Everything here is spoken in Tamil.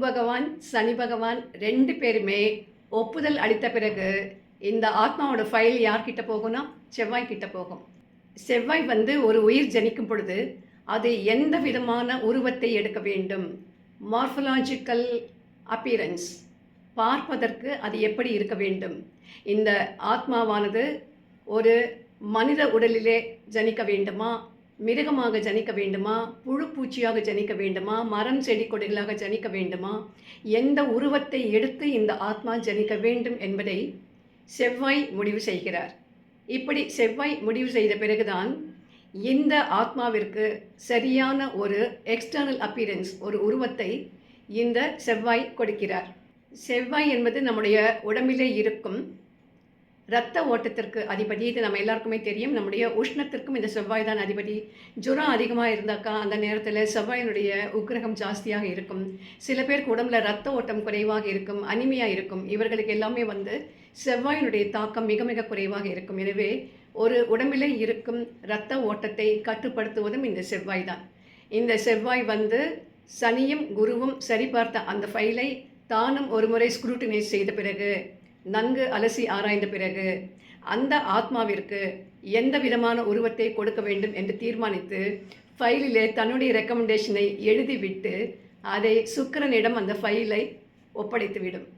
பகவான் சனி பகவான் 2 பேருமே ஒப்புதல் அளித்த பிறகு இந்த ஆத்மாவோட ஃபைல் யார்கிட்ட போகும்னா செவ்வாய் கிட்ட போகும். செவ்வாய் ஒரு உயிர் ஜனிக்கும் பொழுது அது எந்த விதமான உருவத்தை எடுக்க வேண்டும், மார்ஃபலாஜிக்கல் அப்பியரன்ஸ் பார்ப்பதற்கு அது எப்படி இருக்க வேண்டும், இந்த ஆத்மாவானது ஒரு மனித உடலிலே ஜனிக்க வேண்டுமா, மிருகமாக ஜனிக்க வேண்டுமா, புழு பூச்சியாக ஜனிக்க வேண்டுமா, மரம் செடி கொடிகளாக ஜனிக்க வேண்டுமா, எந்த உருவத்தை எடுத்து இந்த ஆத்மா ஜனிக்க வேண்டும் என்பதை செவ்வாய் முடிவு செய்கிறார். இப்படி செவ்வாய் முடிவு செய்த பிறகுதான் இந்த ஆத்மாவிற்கு சரியான ஒரு எக்ஸ்டர்னல் அப்பியரன்ஸ், ஒரு உருவத்தை இந்த செவ்வாய் கொடுக்கிறார். செவ்வாய் என்பது நம்முடைய உடம்பிலே இருக்கும் இரத்த ஓட்டத்திற்கு அதிபதி. இது நம்ம எல்லாருக்குமே தெரியும். நம்முடைய உஷ்ணத்திற்கும் இந்த செவ்வாய் தான் அதிபதி. ஜுரம் அதிகமாக இருந்தாக்கா அந்த நேரத்தில் செவ்வாயினுடைய உக்கிரகம் ஜாஸ்தியாக இருக்கும். சில பேருக்கு உடம்புல இரத்த ஓட்டம் குறைவாக இருக்கும், அனிமியாக இருக்கும். இவர்களுக்கு எல்லாமே செவ்வாயினுடைய தாக்கம் மிக மிக குறைவாக இருக்கும். எனவே ஒரு உடம்பிலே இருக்கும் இரத்த ஓட்டத்தை கட்டுப்படுத்துவதும் இந்த செவ்வாய் தான். இந்த செவ்வாய் சனியும் குருவும் சரிபார்த்த அந்த ஃபைலை தானும் ஒரு முறை ஸ்க்ரூட்டினைஸ் செய்த பிறகு, நன்கு அலசி ஆராய்ந்த பிறகு, அந்த ஆத்மாவிற்கு எந்த விதமான உருவத்தை கொடுக்க வேண்டும் என்று தீர்மானித்து ஃபைலிலே தன்னுடைய ரெக்கமெண்டேஷனை எழுதிவிட்டு அதை சுக்கிரனிடம் அந்த ஃபைலை ஒப்படைத்துவிடும்.